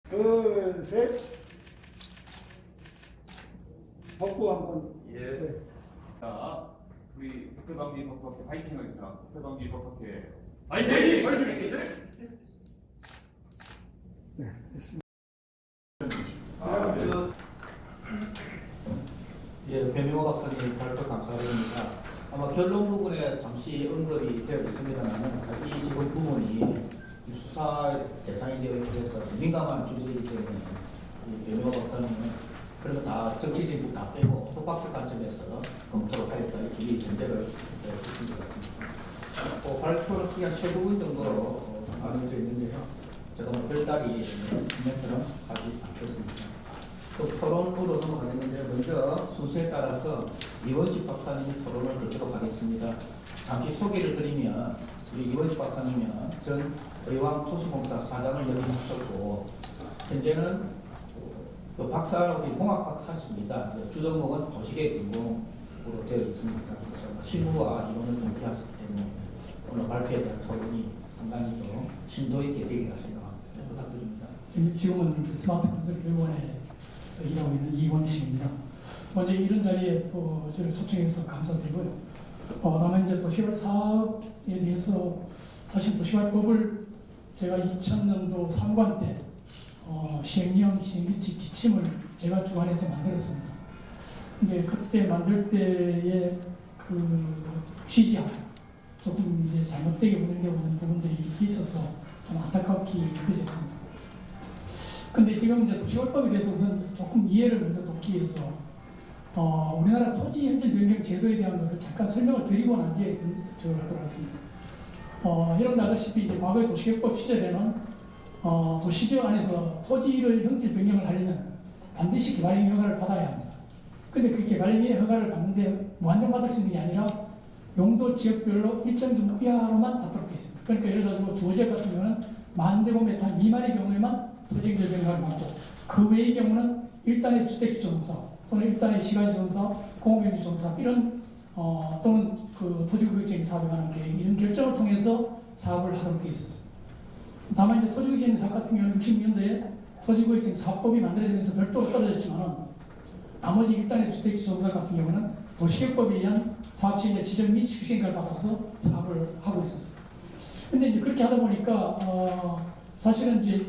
둘, 셋. 복부 한번. 예. 네. 자, 우리 국회방기 법학회 파이팅 하겠습니다. 국회방기 법학회 파이팅! 파이팅! 네, 됐습니다. 예, 배명호 박사님 발표 감사드립니다. 아마 결론 부분에 잠시 언급이 되어 있습니다만 이 지금 부분이 수사 대상이 되어 있어서 민감한 주제이기 때문에 이 배명호 박사님은 그래서 다 정치적인 부분 다 빼고 협박적 관점에서 검토를 하였다 이렇게 전제를 했습니다. 발표를 크게 한 3부분 정도로 나눠져 있는데요. 제가 뭐 별다리 진행처럼 하지 않겠습니다. 또 토론으로 넘어가겠는데 먼저 순서에 따라서 이원식 박사님이 토론을 듣도록 하겠습니다. 잠시 소개를 드리면 우리 이원식 박사님은 전 의왕토시공사 사장을 역임하셨고 현재는 박사는 공학 박사십니다. 주전공은 도시계획전공으로 되어 있습니다. 그래서 실무와 이론을 연구하셨기 때문에 오늘 발표에 대한 토론이 상당히 좀 심도 있게 되기가 생각합니다. 부탁드립니다. 지금은 스마트 건설 교육원에서 일하고 있는 이원식입니다. 먼저 이런 자리에 또 저를 초청해서 감사드리고요. 다만 이제 도시개발 사업에 대해서 사실 도시개발법을 제가 2000년도 3관 때 시행령, 시행규칙, 지침을 제가 주관해서 만들었습니다. 근데 그때 만들 때의 그 취지하고 조금 이제 잘못되게 운영되고 있는 부분들이 있어서 참 안타깝게 느껴졌습니다. 근데 지금 이제 도시개발법에 대해서 우선 조금 이해를 먼저 돕기 위해서 우리나라 토지 현질 변경 제도에 대한 것을 잠깐 설명을 드리고 난 뒤에 저를 하도록 하겠습니다. 여러분 아시다시피 이제 과거의 도시개발법 시절에는 도시지역 안에서 토지를 형질 변경을 하려면 반드시 개발행위 허가를 받아야 합니다. 근데 그 개발행위 허가를 받는데 무한정 받을 수 있는 게 아니라 용도 지역별로 일정 규모 이하로만 받도록 되어 있습니다. 그러니까 예를 들어서 주거지역 같은 경우는 10,000제곱미터 미만의 경우에만 토지 형질 변경을 받고 그 외의 경우는 일단의 주택지정사업 또는 일단의 시가지정사업, 공업용지정사업 이런 또는 그 토지구역적인 사업에 관한 계획 이런 결정을 통해서 사업을 하도록 되어 있었습니다. 다만 이제 토지구역적인 사업 같은 경우는 60년대에 토지구역적인 사업법이 만들어지면서 별도로 떨어졌지만 나머지 일단의 주택지정사업 같은 경우는 도시계획법에 의한 사업체의 지정 및 시행을 받아서 사업을 하고 있었습니다. 근데 이제 그렇게 하다 보니까 사실은 이제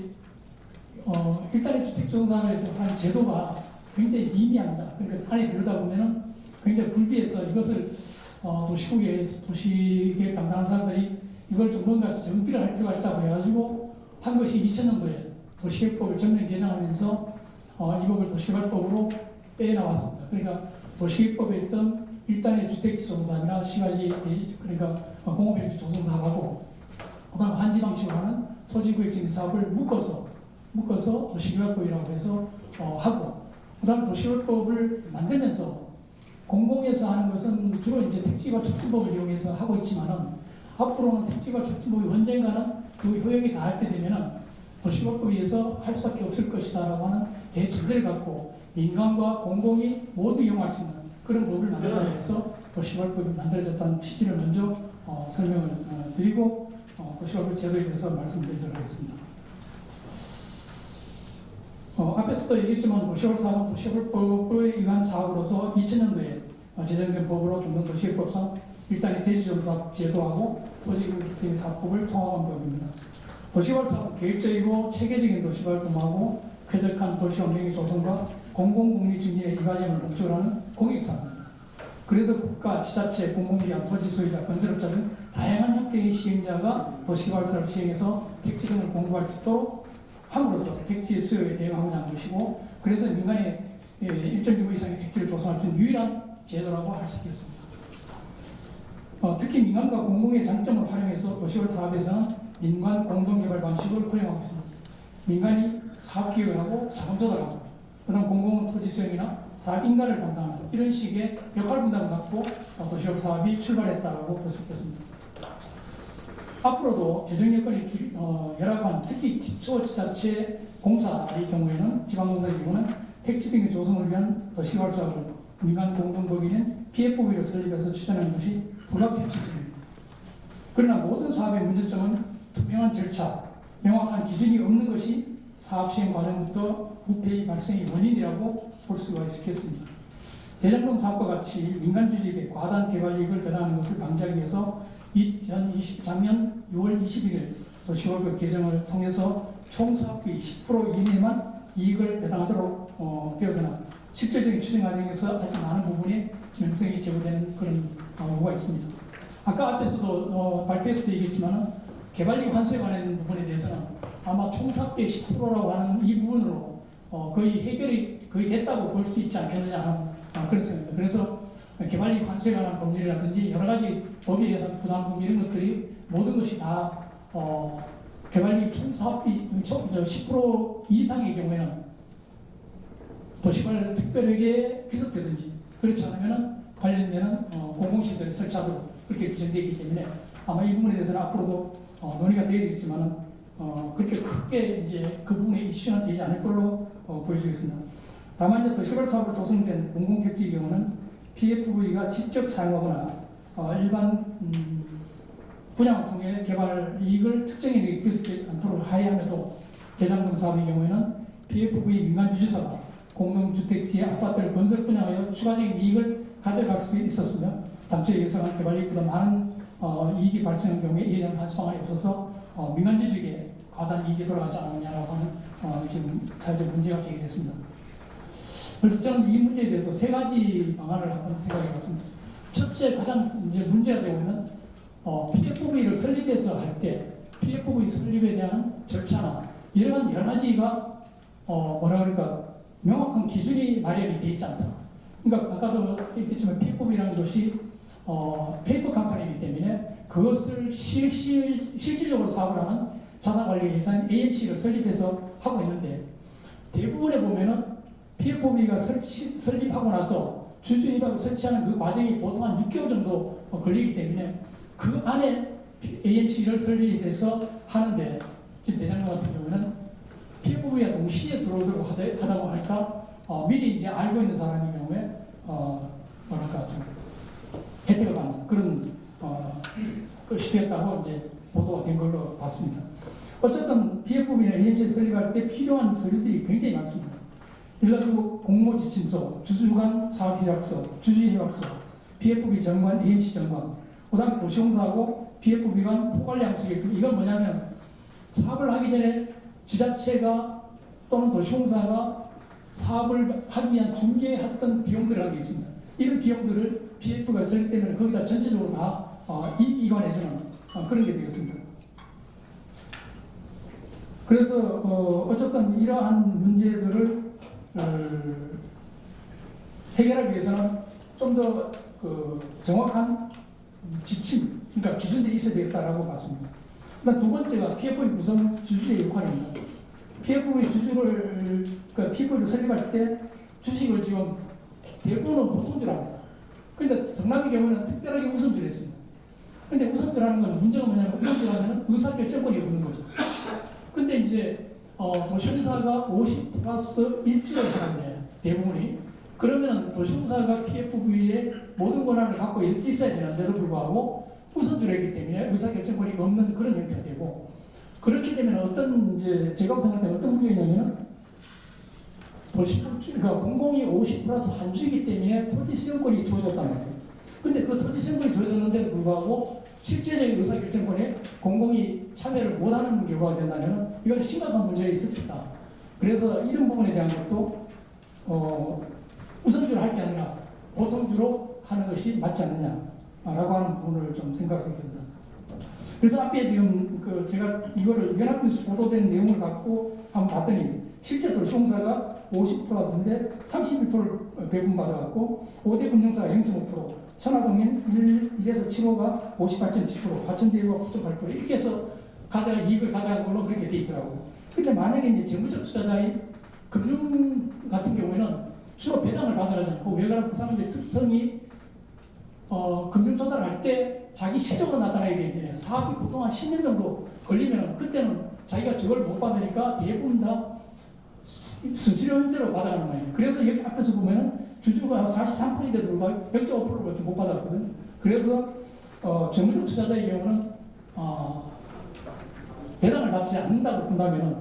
일단의 주택지정사업에 대한 제도가 굉장히 미미합니다. 그러니까 안에 들여다보면은 굉장히 불비해서 이것을 도시국의 도시계획 담당하는 사람들이 이걸 좀 뭔가 정비를 할 필요가 있다고 해가지고 한 것이 2000년도에 도시계획법을 전면 개정하면서 이 법을 도시개발법으로 빼나왔습니다. 그러니까 도시계획법에 있던 일단의 주택지정사업이나 시가지 대지 그러니까 공업용지 조성사업하고 그다음 환지 방식으로 하는 토지구역적인 사업을 묶어서 도시개발법이라고 해서 하고 그다음 도시개발법을 만들면서 공공에서 하는 것은 주로 이제 택지개발 촉진법을 이용해서 하고 있지만은 앞으로는 택지개발 촉진법이 언젠가는 그 효력이 다할 때 되면은 도시개발법에 의해서 할 수밖에 없을 것이다라고 하는 대전제를 갖고 민간과 공공이 모두 이용할 수 있는 그런 법을 만들자 해서 도시개발법이 만들어졌다는 취지를 먼저 설명을 드리고 도시개발법 제도에 대해서 말씀드리도록 하겠습니다. 앞에서도 얘기했지만 도시개발 사업은 도시개발법에 의한 사업으로서 2000년도에 제정된 법으로 중동 도시개발법상 일단의 대지정사업 제도하고 토지구역적인 사업법을 통합한 법입니다. 도시개발 사업은 계획적이고 체계적인 도시발전하고 쾌적한 도시환경의 조성과 공공복리 증진의 이 과정을 목적으로 하는 공익사업입니다. 그래서 국가, 지자체, 공공기관, 토지 소유자, 건설업자 등 다양한 형태의 시행자가 도시개발 사업을 시행해서 택지 등을 공급할 수 있도록 함으로써 택지 수요에 대응하고자 하는 것이고 그래서 민간의 일정 규모 이상의 택지를 조성할 수 있는 유일한 제도라고 할 수 있겠습니다. 특히 민간과 공공의 장점을 활용해서 도시개발 사업에서는 민간 공동개발 방식을 허용하고 있습니다. 민간이 사업 기획을 하고 자금 조달하고 그다음 공공은 토지 수용이나 사업 인가를 담당하는 이런 식의 역할 분담을 갖고 도시개발 사업이 출발했다라고 볼 수 있겠습니다. 앞으로도 재정 여건이 열악한 특히 기초지자체 공사의 경우에는 지방공사의 경우는 택지 등의 조성을 위한 도시개발 사업을 민간 공동법인인 PF법을 설립해서 추진하는 것이 불합리한 실정입니다. 그러나 모든 사업의 문제점은 투명한 절차, 명확한 기준이 없는 것이 사업 시행 과정부터 부패의 발생의 원인이라고 볼 수가 있겠습니다. 대장동 사업과 같이 민간 주식의 과다한 개발 이익을 배당하는 것을 방지하기 위해서 2020 작년 6월 21일 도시개발법 개정을 통해서 총 사업비 10% 이내만 이익을 배당하도록 되어서나 실질적인 추진 과정에서 아직 많은 부분이 진행성이 제고되는 그런 요구가 있습니다. 아까 앞에서도 발표에서도 얘기했지만 개발이익 환수에 관한 부분에 대해서는 아마 총 사업비의 10%라고 하는 이 부분으로 거의 해결이 거의 됐다고 볼 수 있지 않겠느냐 하는 그런 생각입니다. 그래서 개발이익 환수에 관한 법률이라든지 여러 가지 법에 의한 부담금 이런 것들이 모든 것이 다 개발이익 총 사업비 10% 이상의 경우에는 도시개발 특별하게 귀속되든지 그렇지 않으면 관련되는 공공시설을 설치하도록 그렇게 규정되어 있기 때문에 아마 이 부분에 대해서는 앞으로도 논의가 되어야 되겠지만 그렇게 크게 이제 그 부분에 이슈는 되지 않을 걸로 보여지겠습니다. 다만 이제 도시개발 사업으로 조성된 공공택지의 경우는 PFV가 직접 사용하거나 일반 분양을 통해 개발 이익을 특정인에게 귀속되지 않도록 하야함에도 대장동 사업의 경우에는 PFV 민간 주주사가 공동주택지의 아파트를 건설 분양하여 추가적인 이익을 가져갈 수 있었으며 당초에 예상한 개발이익보다 많은 이익이 발생한 경우에 이에 대한 환수방안이 없어서 민간 주주에게 과다한 이익이 돌아가지 않았냐라고 하는 지금 사회적 문제가 제기됐습니다. 그래서 저는 이 문제에 대해서 세 가지 방안을 한번 생각해봤습니다. 첫째 가장 이제 문제가 되고 있는 PFV를 설립해서 할 때 PFV 설립에 대한 절차나 여러 가지가 뭐라 그럴까 명확한 기준이 마련이 되어 있지 않다. 그러니까 아까도 얘기했지만 PFV라는 것이 페이퍼 컴퍼니이기 때문에 그것을 실질적으로 사업을 하는 자산관리 회사인 AMC를 설립해서 하고 있는데 대부분에 보면은 PFV가 설립하고 나서 주주협약을 설치하는 그 과정이 보통 한 6개월 정도 걸리기 때문에 그 안에 AMC를 설립해서 하는데 지금 대장동 같은 경우는 PFV와 동시에 들어오도록 하다고 하니까 미리 이제 알고 있는 사람의 경우에 뭐랄까 좀 혜택을 받는 그런 것이 되었다고 이제 보도가 된 걸로 봤습니다. 어쨌든 PFV나 AMC 설립할 때 필요한 서류들이 굉장히 많습니다. 예를 들어 공모지침서, 주주간 사업계약서, 주주협약서, PFV 정관, AMC 정관, 그다음 도시공사하고 PFV 간 포괄양수계획서. 이건 뭐냐면 사업을 하기 전에 지자체가 또는 도시공사가 사업을 하기 위한 중개했던 비용들이라는 게 있습니다. 이런 비용들을 PFV가 설립되면 거기다 전체적으로 다 이관해주는 그런 게 되겠습니다. 그래서 어쨌든 이러한 문제들을 해결하기 위해서는 좀 더 정확한 지침, 그러니까 기준들이 있어야 되겠다라고 봤습니다. 일단 두 번째가 PFV 구성 주주의 역할입니다. PFV 주주를, 그러니까 PFV를 설립할 때 주식을 지금 대부분은 보통주로 합니다. 그런데 성남의 경우는 특별하게 우선주를 했습니다. 그런데 우선주라는 건 문제가 뭐냐면 우선주라면 의사결정권이 없는 거죠. 근데 이제 도시공사가 50+1주를 하는데 대부분이 그러면 도시공사가 PFV의 모든 권한을 갖고 있어야 되는데도 불구하고 우선주를 했기 때문에 의사결정권이 없는 그런 형태가 되고 그렇기 때문에 어떤 이제 제가 생각할 때 어떤 문제가 있냐면은 그러니까 공공이 50+1주이기 때문에 토지 수용권이 주어졌단 말이에요. 근데 그 토지 수용권이 주어졌는데도 불구하고 실제적인 의사결정권에 공공이 참여를 못하는 결과가 된다면 이건 심각한 문제가 있을 수 있다. 그래서 이런 부분에 대한 것도 우선주로 할 게 아니라 보통주로 하는 것이 맞지 않느냐라고 하는 부분을 좀 생각해 봅니다. 그래서 앞에 지금 제가 이거를 연합뉴스 보도된 내용을 갖고 한번 봤더니 실제 도시공사가 50%인데 31%를 배분받아갖고 5대 금융사가 0.5%, 천화동인 1에서 7호가 58.7%, 화천대유가 9.8% 이렇게 해서 이익을 가져간 걸로 그렇게 돼 있더라고요. 근데 만약에 이제 재무적 투자자인 금융 같은 경우에는 주로 배당을 받아가지 않고 왜 그러면 그 사람들의 특성이 금융조사를 할 때 자기 실적으로 나타나게 되는데 사업이 보통 한 10년 정도 걸리면 그때는 자기가 저걸 못 받으니까 대부분 다 수수료대로 받아가는 거예요. 그래서 여기 앞에서 보면은 주주가 43%인데도 불구하고 0.5%밖에 못 받았거든. 그래서 재무적 투자자의 경우는 배당을 받지 않는다고 본다면은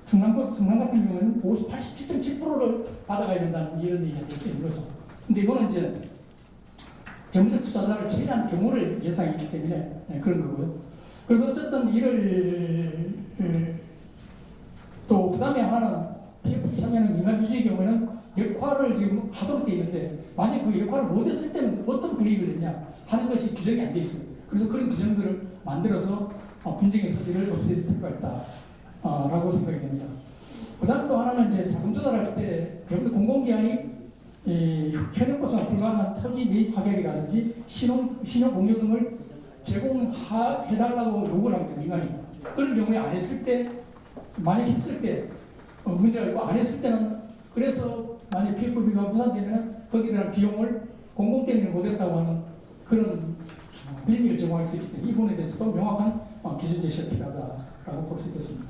성남 같은 경우는 87.7%를 받아가야 된다는 이런 얘기가 될 수 있는 거죠. 근데 이거는 이제 대문적 투자자를 제외한 경우를 예상했기 때문에 그런 거고요. 그래서 어쨌든 이를 또 그다음에 하나는 PF 참여하는 민간주주의 경우에는 역할을 지금 하도록 되어 있는데 만약 그 역할을 못했을 때는 어떤 불이익을 냈냐 하는 것이 규정이 안 돼 있어요. 그래서 그런 규정들을 만들어서 분쟁의 소지를 없애야 필요가 있다라고 생각이 됩니다. 그다음 또 하나는 이제 자금 조달할 때 대부분 공공기관이 현행법상 불가능한 토지 매입 확약이라든지 신용 공유 등을 제공해달라고 요구를 합니다. 민간이. 그런 경우에 안 했을 때 만약 했을 때 문제가 있고 안 했을 때는 그래서 만약 PFB가 무산되면 거기에 대한 비용을 공공 때문에 못했다고 하는 그런 빌미를 제공할 수 있기 때문에 이 부분에 대해서도 명확한 기준 제시가 필요하다라고 볼 수 있겠습니다.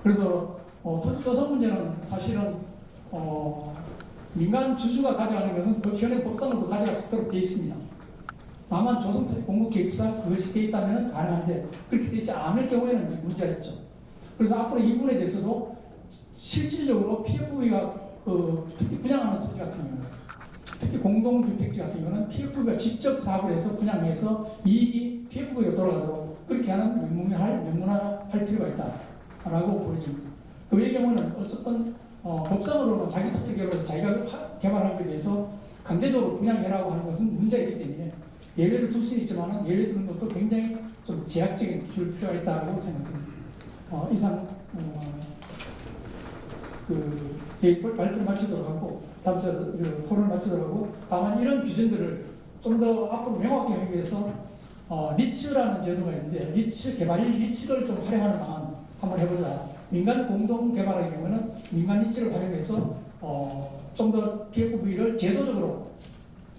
그래서 토지 조성 문제는 사실은 민간 주주가 가져가는 것은 그 현행 법상으로도 가져갈 수 있도록 되어 있습니다. 다만 조성토지 공급계획상 그것이 되어 있다면 가능한데 그렇게 되지 않을 경우에는 문제가 있죠. 그래서 앞으로 이 부분에 대해서도 실질적으로 PFB가 특히 분양하는 토지 같은 경우는 특히 공동주택지 같은 경우는 PFB가 직접 사업을 해서 분양해서 이익이 PFB로 돌아가도록 그렇게 하는 명문화할 필요가 있다라고 보여집니다. 그 외의 경우는 어쨌든 법상으로는 자기 토지 개발에서 자기가 개발한 것에 대해서 강제적으로 분양해라고 하는 것은 문제가 있기 때문에 예외를 둘 수는 있지만 예외 두는 것도 굉장히 좀 제약적인 기술이 필요가 있다고 생각합니다. 이상 발표를 마치도록 하고 다음 주 토론을 마치도록 하고 다만 이런 규정들을 좀 더 앞으로 명확히 하기 위해서 리츠라는 제도가 있는데 리츠를 좀 활용하는 방안 한번 해보자. 민간 공동 개발의 경우는 민간 리츠를 활용해서 좀 더 PFV를 제도적으로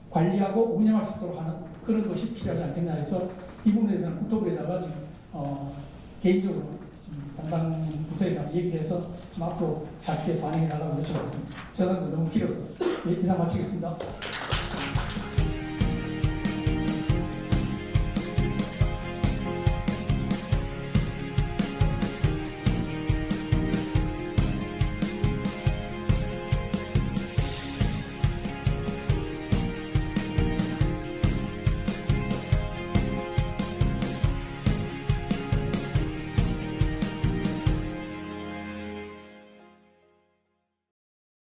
관리하고 운영할 수 있도록 하는 그런 것이 필요하지 않겠나 해서 이 부분에 대해서는 국토부에다가 지금 개인적으로 담당 부서에다 얘기를 해서 좀 앞으로 작게 반영해 달라고 요청했습니다. 죄송합니다. 너무 길어서 이상 마치겠습니다.